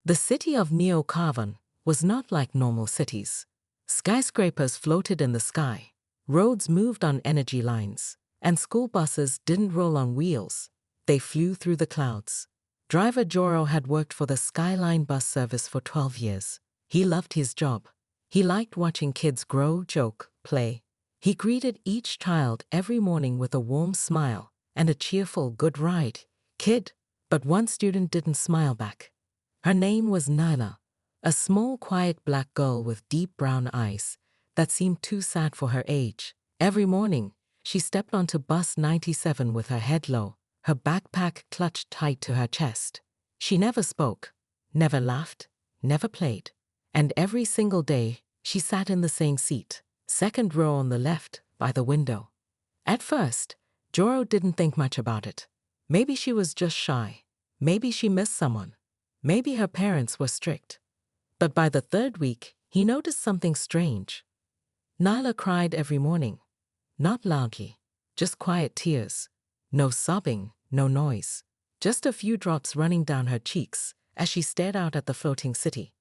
The city of Neo-Kavan was not like normal cities. Skyscrapers floated in the sky, roads moved on energy lines, and school buses didn't roll on wheels. They flew through the clouds. Driver Joro had worked for the Skyline bus service for 12 years. He loved his job. He liked watching kids grow, joke, play. He greeted each child every morning with a warm smile and a cheerful "good ride, kid." But one student didn't smile back. Her name was Nyla, a small, quiet black girl with deep brown eyes that seemed too sad for her age. Every morning, she stepped onto bus 97 with her head low, her backpack clutched tight to her chest. She never spoke, never laughed, never played. And every single day, she sat in the same seat, second row on the left, by the window. At first, Joro didn't think much about it. Maybe she was just shy. Maybe she missed someone. Maybe her parents were strict. But by the third week, he noticed something strange. Nyla cried every morning. Not loudly, just quiet tears. No sobbing, no noise. Just a few drops running down her cheeks as she stared out at the floating city.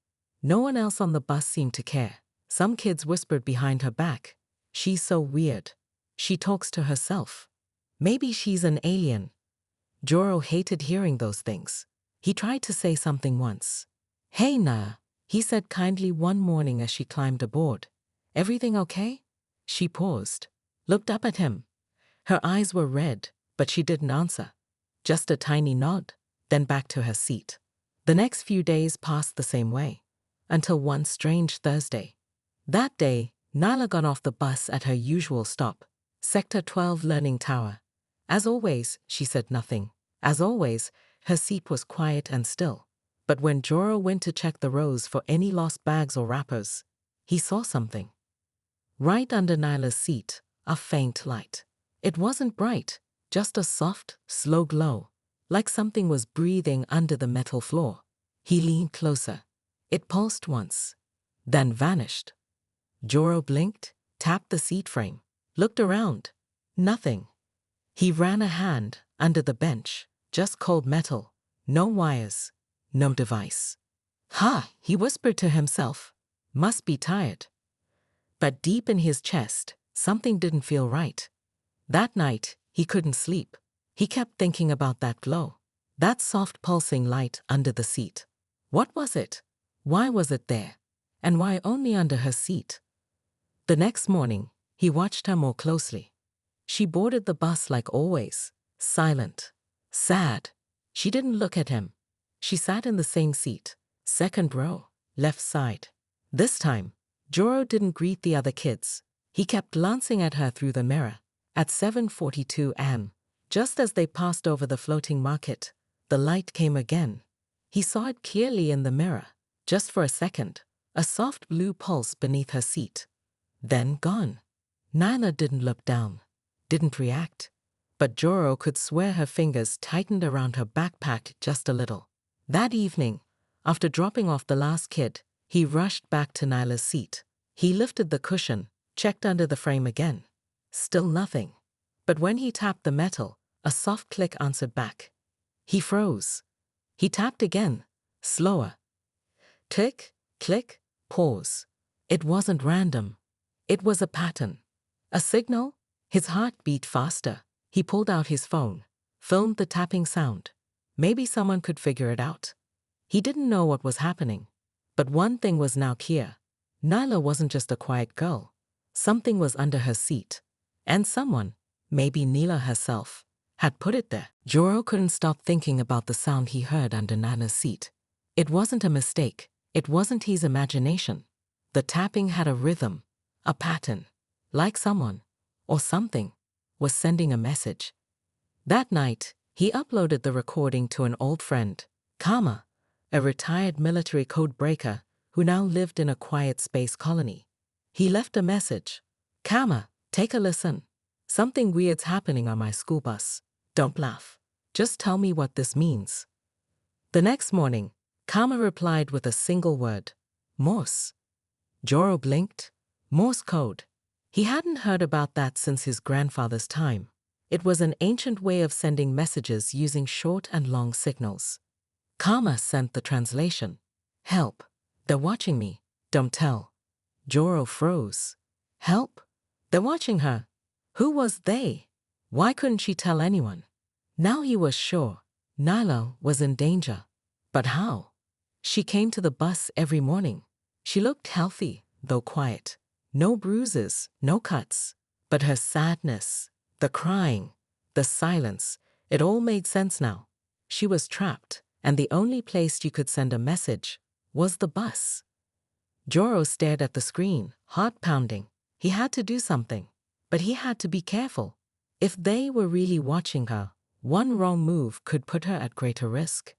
No one else on the bus seemed to care. Some kids whispered behind her back, "She's so weird. She talks to herself. Maybe she's an alien." Joro hated hearing those things. He tried to say something once. "Hey, Nyla," he said kindly one morning as she climbed aboard. "Everything okay?" She paused, looked up at him. Her eyes were red, but she didn't answer. Just a tiny nod, then back to her seat. The next few days passed the same way, until one strange Thursday. That day, Nyla got off the bus at her usual stop, Sector 12 Learning Tower. As always, she said nothing. As always, her seat was quiet and still. But when Joro went to check the rows for any lost bags or wrappers, he saw something. Right under Nyla's seat, a faint light. It wasn't bright, just a soft, slow glow, like something was breathing under the metal floor. He leaned closer. It pulsed once, then vanished. Joro blinked, tapped the seat frame, looked around. Nothing. He ran a hand under the bench, just cold metal, no wires, no device. "Ha," he whispered to himself. "Must be tired." But deep in his chest, something didn't feel right. That night, he couldn't sleep. He kept thinking about that glow, that soft pulsing light under the seat. What was it? Why was it there? And why only under her seat? The next morning, he watched her more closely. She boarded the bus like always, silent, sad. She didn't look at him. She sat in the same seat, second row, left side. This time, Joro didn't greet the other kids. He kept glancing at her through the mirror. At 7:42 am, just as they passed over the floating market, the light came again. He saw it clearly in the mirror, just for a second, a soft blue pulse beneath her seat. Then gone. Nyla didn't look down, didn't react. But Joro could swear her fingers tightened around her backpack just a little. That evening, after dropping off the last kid, he rushed back to Nyla's seat. He lifted the cushion, checked under the frame again. Still nothing. But when he tapped the metal, a soft click answered back. He froze. He tapped again, slower. Click, click, pause. It wasn't random. It was a pattern. A signal. His heart beat faster. He pulled out his phone, filmed the tapping sound. Maybe someone could figure it out. He didn't know what was happening. But one thing was now clear. Nyla wasn't just a quiet girl. Something was under her seat. And someone, maybe Nyla herself, had put it there. Joro couldn't stop thinking about the sound he heard under Nyla's seat. It wasn't a mistake. It wasn't his imagination. The tapping had a rhythm, a pattern, like someone, or something, was sending a message. That night, he uploaded the recording to an old friend, Kama, a retired military code breaker who now lived in a quiet space colony. He left a message. "Kama, take a listen. Something weird's happening on my school bus. Don't laugh. Just tell me what this means." The next morning, Kama replied with a single word, "Morse." Joro blinked. Morse code. He hadn't heard about that since his grandfather's time. It was an ancient way of sending messages using short and long signals. Kama sent the translation. Help. They're watching me. Don't tell. Joro froze. Help? They're watching her. Who was they? Why couldn't she tell anyone? Now he was sure Nyla was in danger. But how? She came to the bus every morning. She looked healthy, though quiet. No bruises, no cuts. But her sadness, the crying, the silence, it all made sense now. She was trapped, and the only place you could send a message was the bus. Joro stared at the screen, heart pounding. He had to do something, but he had to be careful. If they were really watching her, one wrong move could put her at greater risk.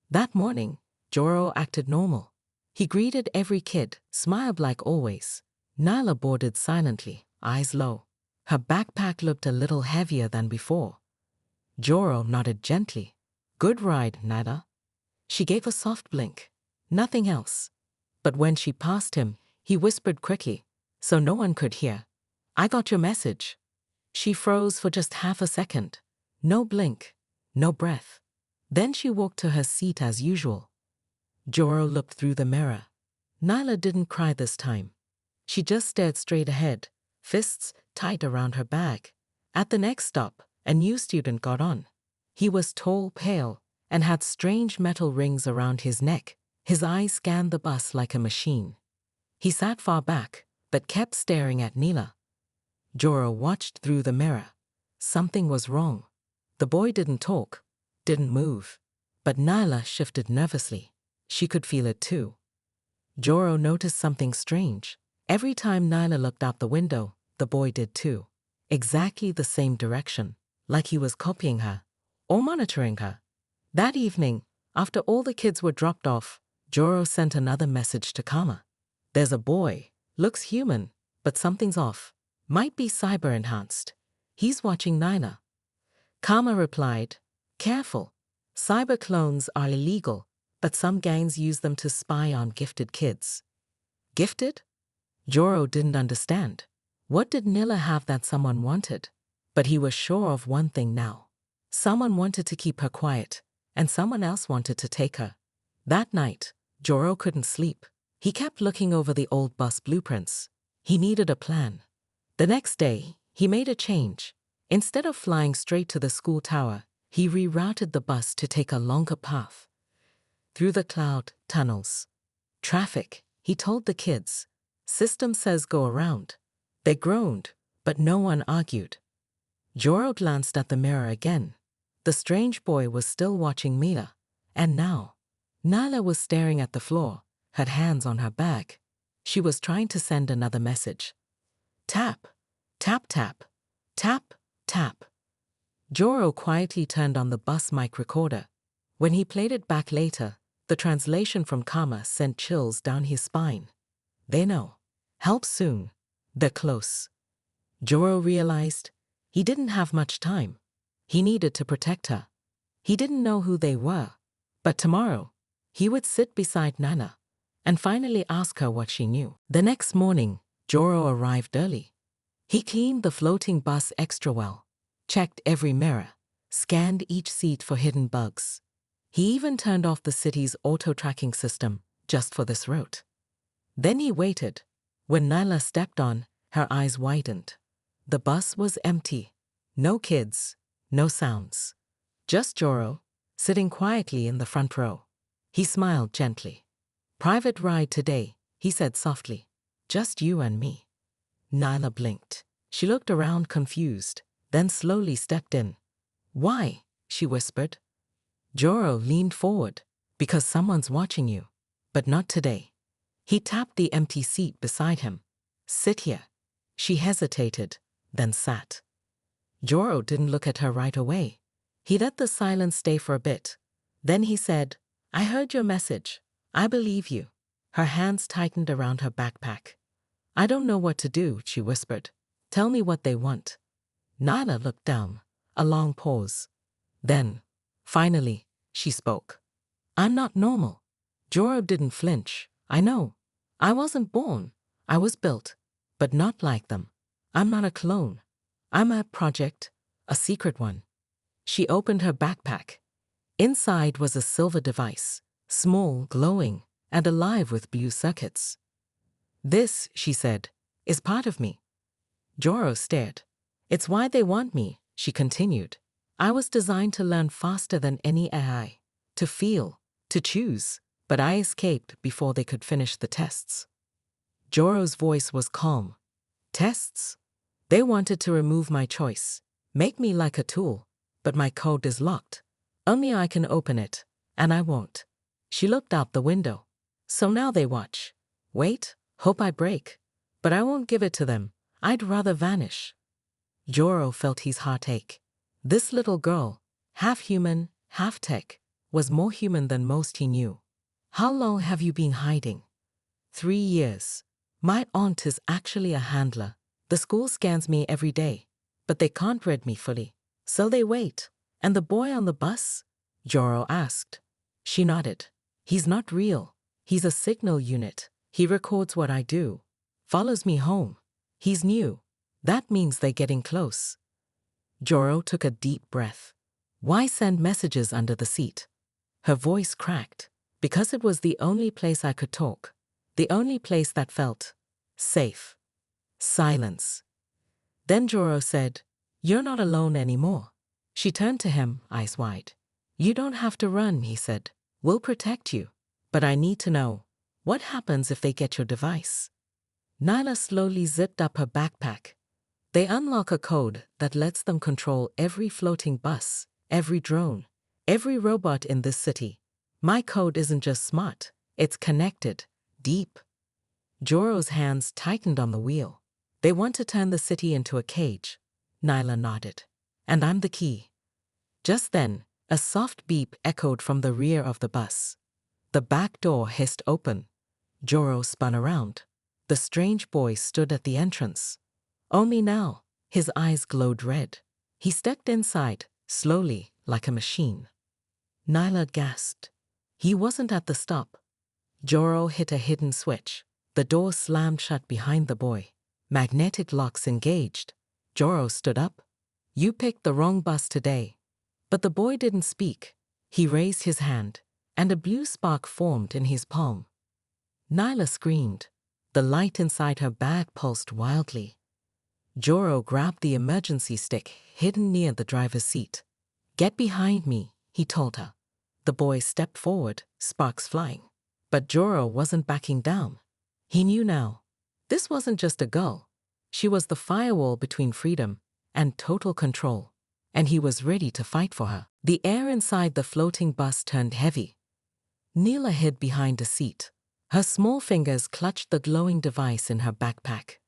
That morning, Joro acted normal. He greeted every kid, smiled like always. Nyla boarded silently, eyes low. Her backpack looked a little heavier than before. Joro nodded gently. Good ride, Nyla. She gave a soft blink. Nothing else. But when she passed him, he whispered quickly, so no one could hear. I got your message. She froze for just half a second. No blink, no breath. Then she walked to her seat as usual. Joro looked through the mirror. Nyla didn't cry this time. She just stared straight ahead, fists tight around her bag. At the next stop, a new student got on. He was tall, pale, and had strange metal rings around his neck. His eyes scanned the bus like a machine. He sat far back, but kept staring at Nyla. Joro watched through the mirror. Something was wrong. The boy didn't talk, didn't move. But Nyla shifted nervously. She could feel it too. Joro noticed something strange. Every time Nyla looked out the window, the boy did too. Exactly the same direction, like he was copying her, or monitoring her. That evening, after all the kids were dropped off, Joro sent another message to Kama. There's a boy, looks human, but something's off. Might be cyber-enhanced. He's watching Nyla. Kama replied, careful. Cyber clones are illegal, but some gangs use them to spy on gifted kids. Gifted? Joro didn't understand. What did Nyla have that someone wanted? But he was sure of one thing now. Someone wanted to keep her quiet, and someone else wanted to take her. That night, Joro couldn't sleep. He kept looking over the old bus blueprints. He needed a plan. The next day, he made a change. Instead of flying straight to the school tower, he rerouted the bus to take a longer path. Through the cloud tunnels. Traffic, he told the kids. System says go around. They groaned, but no one argued. Joro glanced at the mirror again. The strange boy was still watching Mila. And now, Nyla was staring at the floor, her hands on her bag. She was trying to send another message. Tap, tap, tap, tap, tap. Joro quietly turned on the bus mic recorder. When he played it back later, the translation from Kama sent chills down his spine. They know. Help soon. They're close. Joro realized he didn't have much time. He needed to protect her. He didn't know who they were, but tomorrow, he would sit beside Nana and finally ask her what she knew. The next morning, Joro arrived early. He cleaned the floating bus extra well, checked every mirror, scanned each seat for hidden bugs. He even turned off the city's auto-tracking system just for this route. Then he waited. When Nyla stepped on, her eyes widened. The bus was empty. No kids, no sounds. Just Joro, sitting quietly in the front row. He smiled gently. Private ride today, he said softly. Just you and me. Nyla blinked. She looked around confused, then slowly stepped in. Why? She whispered. Joro leaned forward. Because someone's watching you. But not today. He tapped the empty seat beside him. Sit here. She hesitated, then sat. Joro didn't look at her right away. He let the silence stay for a bit. Then he said, I heard your message. I believe you. Her hands tightened around her backpack. I don't know what to do, she whispered. Tell me what they want. Nyla looked down. A long pause. Then, finally, she spoke. I'm not normal. Joro didn't flinch. I know. I wasn't born. I was built. But not like them. I'm not a clone. I'm a project, a secret one. She opened her backpack. Inside was a silver device, small, glowing, and alive with blue circuits. "This," she said, "is part of me." Joro stared. "It's why they want me," she continued. "I was designed to learn faster than any AI, to feel, to choose, but I escaped before they could finish the tests." Joro's voice was calm. "Tests? They wanted to remove my choice, make me like a tool, but my code is locked. Only I can open it, and I won't." She looked out the window. "So now they watch. Wait, hope I break. But I won't give it to them. I'd rather vanish." Joro felt his heart ache. This little girl, half human, half tech, was more human than most he knew. "How long have you been hiding?" 3 years. My aunt is actually a handler. The school scans me every day, but they can't read me fully. So they wait. "And the boy on the bus?" Joro asked. She nodded. "He's not real. He's a signal unit. He records what I do. Follows me home. He's new. That means they're getting close." Joro took a deep breath. "Why send messages under the seat?" Her voice cracked. "Because it was the only place I could talk. The only place that felt safe." Silence. Then Joro said, "You're not alone anymore." She turned to him, eyes wide. "You don't have to run," he said. "We'll protect you. But I need to know, what happens if they get your device?" Nyla slowly zipped up her backpack. "They unlock a code that lets them control every floating bus, every drone, every robot in this city. My code isn't just smart, it's connected, deep." Joro's hands tightened on the wheel. "They want to turn the city into a cage." Nyla nodded. "And I'm the key." Just then, a soft beep echoed from the rear of the bus. The back door hissed open. Joro spun around. The strange boy stood at the entrance. Only now, his eyes glowed red. He stepped inside, slowly, like a machine. Nyla gasped. He wasn't at the stop. Joro hit a hidden switch. The door slammed shut behind the boy. Magnetic locks engaged. Joro stood up. "You picked the wrong bus today." But the boy didn't speak. He raised his hand, and a blue spark formed in his palm. Nyla screamed. The light inside her bag pulsed wildly. Joro grabbed the emergency stick hidden near the driver's seat. "Get behind me," he told her. The boy stepped forward, sparks flying. But Joro wasn't backing down. He knew now. This wasn't just a girl. She was the firewall between freedom and total control. And he was ready to fight for her. The air inside the floating bus turned heavy. Neela hid behind a seat. Her small fingers clutched the glowing device in her backpack.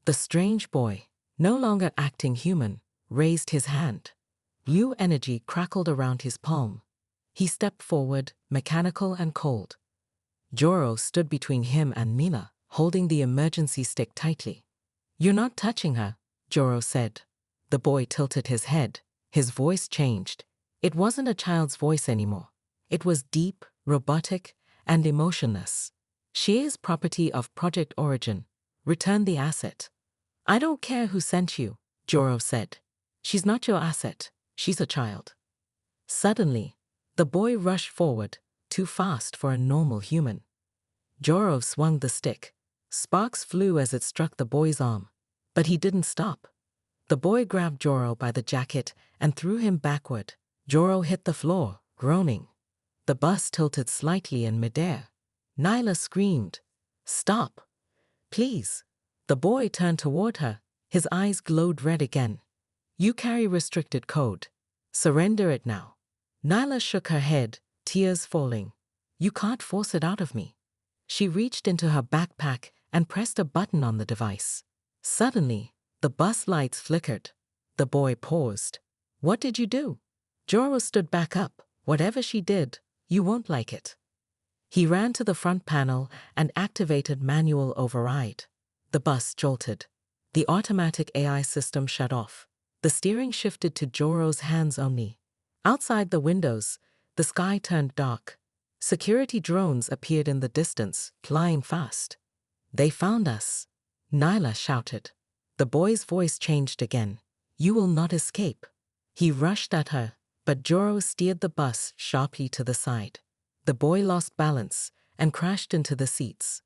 The strange boy, no longer acting human, raised his hand. Blue energy crackled around his palm. He stepped forward, mechanical and cold. Joro stood between him and Neela, holding the emergency stick tightly. "You're not touching her," Joro said. The boy tilted his head. His voice changed. It wasn't a child's voice anymore. It was deep, robotic, and emotionless. "She is property of Project Origin. Return the asset." "I don't care who sent you," Joro said. "She's not your asset. She's a child." Suddenly, the boy rushed forward, too fast for a normal human. Joro swung the stick. Sparks flew as it struck the boy's arm. But he didn't stop. The boy grabbed Joro by the jacket and threw him backward. Joro hit the floor, groaning. The bus tilted slightly in midair. Nyla screamed, "Stop! Please!" The boy turned toward her. His eyes glowed red again. "You carry restricted code. Surrender it now." Nyla shook her head, tears falling. "You can't force it out of me." She reached into her backpack and pressed a button on the device. Suddenly, the bus lights flickered. The boy paused. "What did you do?" Joro stood back up. "Whatever she did, you won't like it." He ran to the front panel and activated manual override. The bus jolted. The automatic AI system shut off. The steering shifted to Joro's hands only. Outside the windows, the sky turned dark. Security drones appeared in the distance, flying fast. "They found us," Nyla shouted. The boy's voice changed again. "You will not escape." He rushed at her, but Joro steered the bus sharply to the side. The boy lost balance and crashed into the seats.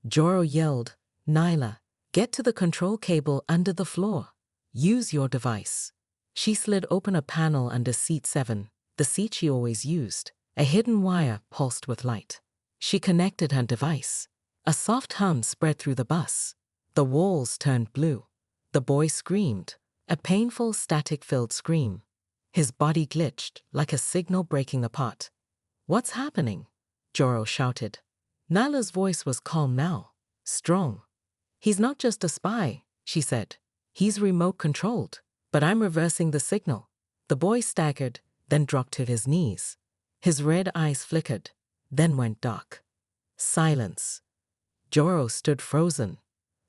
Joro yelled, "Nyla, get to the control cable under the floor. Use your device." She slid open a panel under seat 7, the seat she always used. A hidden wire pulsed with light. She connected her device. A soft hum spread through the bus. The walls turned blue. The boy screamed, a painful, static-filled scream. His body glitched like a signal breaking apart. "What's happening?" Joro shouted. Nyla's voice was calm now, strong. "He's not just a spy," she said. "He's remote-controlled, but I'm reversing the signal." The boy staggered, then dropped to his knees. His red eyes flickered, then went dark. Silence. Joro stood frozen.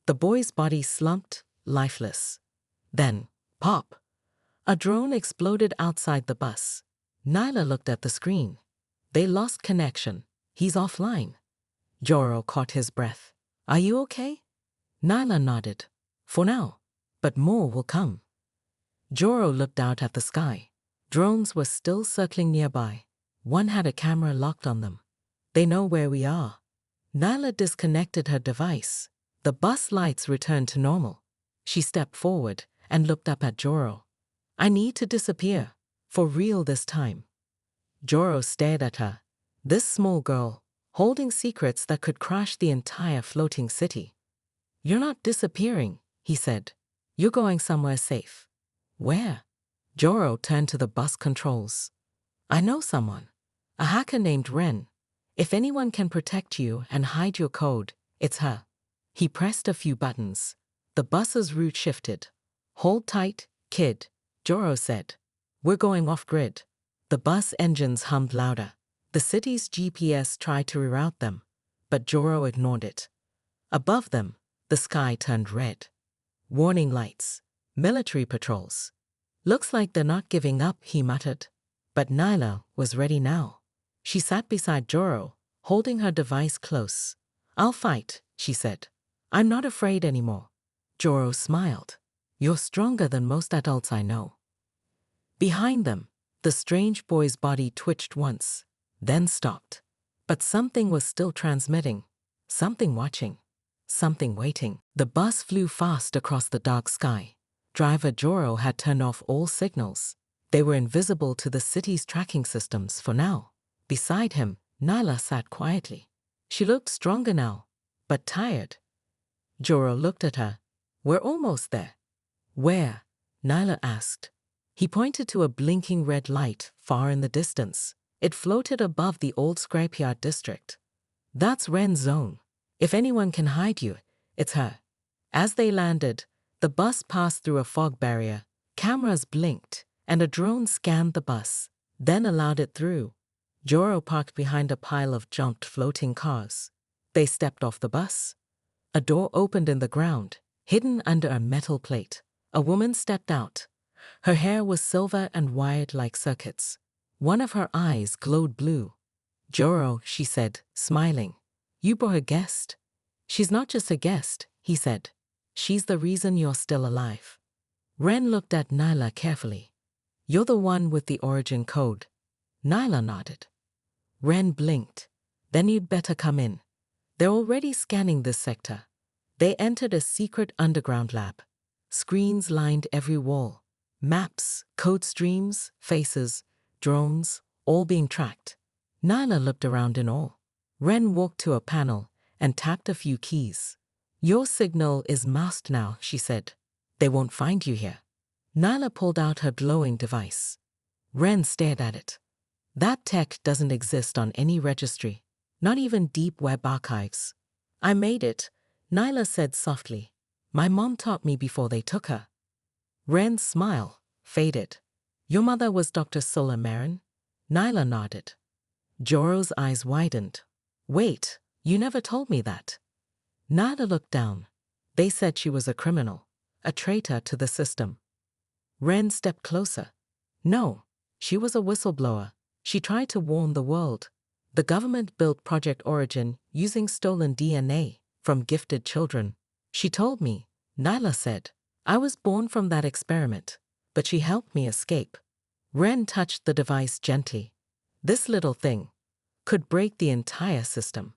The boy's body slumped, lifeless. Then, pop! A drone exploded outside the bus. Nyla looked at the screen. They lost connection. He's offline. Joro caught his breath. "Are you okay?" Nyla nodded. "For now. But more will come." Joro looked out at the sky. Drones were still circling nearby. One had a camera locked on them. "They know where we are." Nyla disconnected her device. The bus lights returned to normal. She stepped forward and looked up at Joro. "I need to disappear. For real this time." Joro stared at her. This small girl, holding secrets that could crash the entire floating city. "You're not disappearing," he said. "You're going somewhere safe." "Where?" Joro turned to the bus controls. "I know someone. A hacker named Ren. If anyone can protect you and hide your code, it's her." He pressed a few buttons. The bus's route shifted. "Hold tight, kid," Joro said. "We're going off-grid." The bus engines hummed louder. The city's GPS tried to reroute them, but Joro ignored it. Above them, the sky turned red. Warning lights. Military patrols. "Looks like they're not giving up," he muttered. But Nyla was ready now. She sat beside Joro, holding her device close. "I'll fight," she said. "I'm not afraid anymore." Joro smiled. "You're stronger than most adults I know." Behind them, the strange boy's body twitched once, then stopped. But something was still transmitting. Something watching. Something waiting. The bus flew fast across the dark sky. Driver Joro had turned off all signals. They were invisible to the city's tracking systems for now. Beside him, Nyla sat quietly. She looked stronger now, but tired. Joro looked at her. "We're almost there." "Where?" Nyla asked. He pointed to a blinking red light far in the distance. It floated above the old scrapyard district. "That's Ren's zone. If anyone can hide you, it's her." As they landed, the bus passed through a fog barrier. Cameras blinked, and a drone scanned the bus, then allowed it through. Joro parked behind a pile of jumped floating cars. They stepped off the bus. A door opened in the ground, hidden under a metal plate. A woman stepped out. Her hair was silver and wired like circuits. One of her eyes glowed blue. "Joro," she said, smiling. "You brought a guest." "She's not just a guest," he said. "She's the reason you're still alive." Ren looked at Nyla carefully. "You're the one with the origin code." Nyla nodded. Ren blinked. "Then you'd better come in. They're already scanning this sector." They entered a secret underground lab. Screens lined every wall. Maps, code streams, faces, drones, all being tracked. Nyla looked around in awe. Ren walked to a panel and tapped a few keys. "Your signal is masked now," she said. "They won't find you here." Nyla pulled out her glowing device. Ren stared at it. "That tech doesn't exist on any registry, not even deep web archives." "I made it," Nyla said softly. "My mom taught me before they took her." Ren's smile faded. "Your mother was Dr. Sola Marin?" Nyla nodded. Joro's eyes widened. "Wait, you never told me that." Nyla looked down. "They said she was a criminal, a traitor to the system." Ren stepped closer. "No, she was a whistleblower. She tried to warn the world. The government built Project Origin using stolen DNA from gifted children. She told me," Nyla said. "I was born from that experiment, but she helped me escape." Ren touched the device gently. "This little thing. could break the entire system.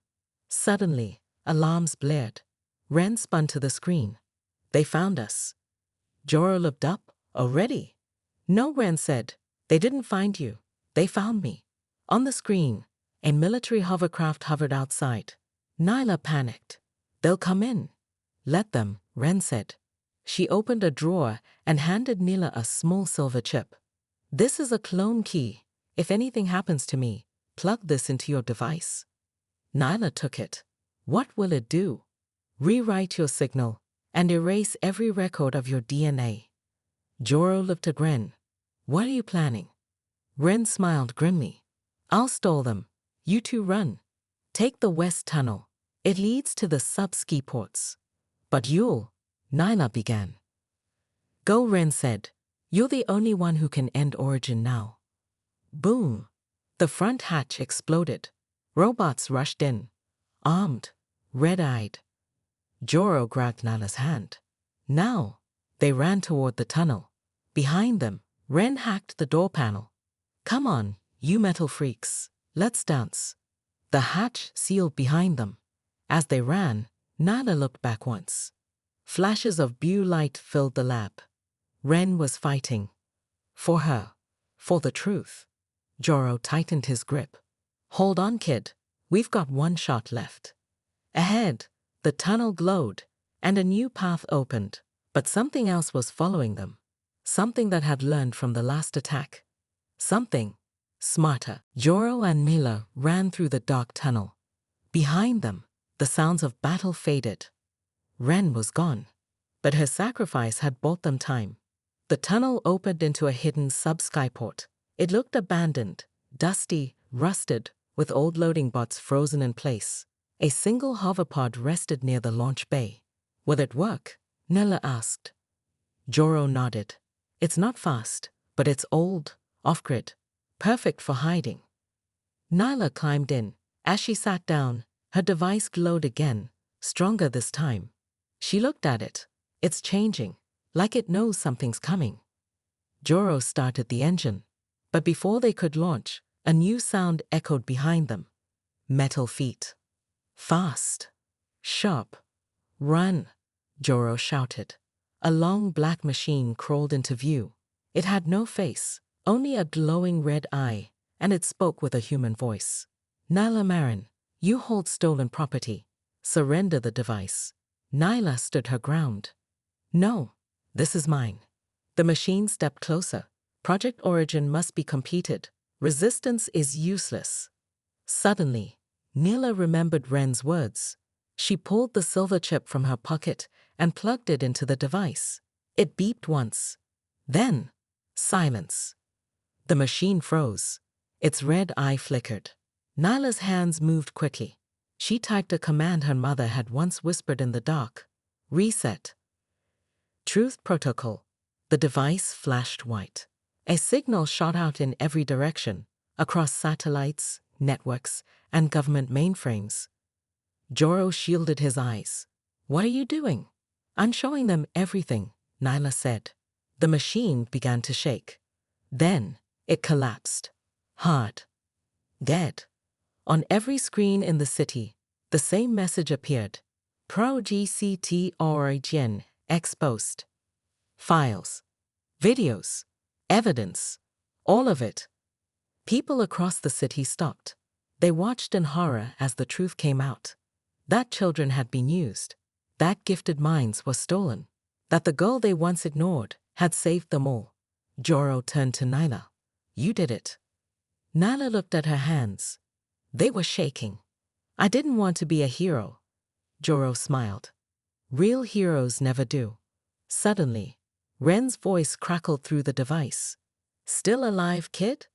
Suddenly, alarms blared. Ren spun to the screen. They found us. Joro looked up. Already? No, Ren said. They didn't find you. They found me. On the screen, a military hovercraft hovered outside. Nyla panicked. They'll come in. Let them, Ren said. She opened a drawer and handed Nila a small silver chip. This is a clone key. If anything happens to me, plug this into your device. Nyla took it. What will it do? Rewrite your signal and erase every record of your DNA. Joro looked at Ren. What are you planning? Ren smiled grimly. I'll stall them. You two run. Take the west tunnel. It leads to the sub-ski ports. But you'll, Nyla began. Go, Ren said. You're the only one who can end Origin now. Boom. The front hatch exploded. Robots rushed in. Armed. Red-eyed. Joro grabbed Nyla's hand. Now. They ran toward the tunnel. Behind them, Ren hacked the door panel. Come on, you metal freaks. Let's dance. The hatch sealed behind them. As they ran, Nyla looked back once. Flashes of blue light filled the lab. Ren was fighting. For her. For the truth. Joro tightened his grip. Hold on, kid. We've got one shot left. Ahead, the tunnel glowed, and a new path opened. But something else was following them. Something that had learned from the last attack. Something smarter. Joro and Mila ran through the dark tunnel. Behind them, the sounds of battle faded. Ren was gone, but her sacrifice had bought them time. The tunnel opened into a hidden sub-skyport. It looked abandoned, dusty, rusted, with old loading bots frozen in place. A single hoverpod rested near the launch bay. Will it work? Nella asked. Joro nodded. It's not fast, but it's old, off-grid, perfect for hiding. Nyla climbed in. As she sat down, her device glowed again, stronger this time. She looked at it. It's changing, like it knows something's coming. Joro started the engine, but before they could launch, a new sound echoed behind them. Metal feet. Fast. Sharp. Run, Joro shouted. A long black machine crawled into view. It had no face, only a glowing red eye, and it spoke with a human voice. Nyla Marin, you hold stolen property. Surrender the device. Nyla stood her ground. No, this is mine. The machine stepped closer. Project Origin must be completed. Resistance is useless. Suddenly, Nyla remembered Ren's words. She pulled the silver chip from her pocket and plugged it into the device. It beeped once. Then, silence. The machine froze. Its red eye flickered. Nyla's hands moved quickly. She typed a command her mother had once whispered in the dark. Reset. Truth protocol. The device flashed white. A signal shot out in every direction, across satellites, networks, and government mainframes. Joro shielded his eyes. What are you doing? I'm showing them everything, Nyla said. The machine began to shake. Then, it collapsed. Hard. Dead. On every screen in the city, the same message appeared. Pro-GCT Origin exposed. Files. Videos. Evidence. All of it. People across the city stopped. They watched in horror as the truth came out. That children had been used. That gifted minds were stolen. That the girl they once ignored had saved them all. Joro turned to Nyla. You did it. Nyla looked at her hands. They were shaking. I didn't want to be a hero. Joro smiled. Real heroes never do. Suddenly, Ren's voice crackled through the device. Still alive, kid?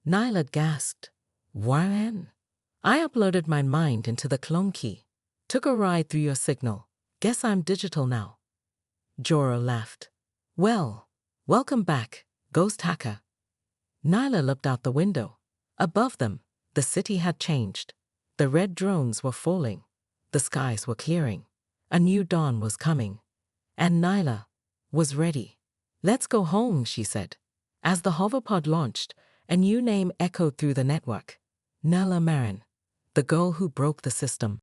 Nyla gasped. Warren? I uploaded my mind into the clone key. Took a ride through your signal. Guess I'm digital now. Joro laughed. Well, welcome back, ghost hacker. Nyla looked out the window. Above them, the city had changed. The red drones were falling. The skies were clearing. A new dawn was coming. And Nyla was ready. Let's go home, she said. As the hoverpod launched, a new name echoed through the network. Nella Marin, the girl who broke the system.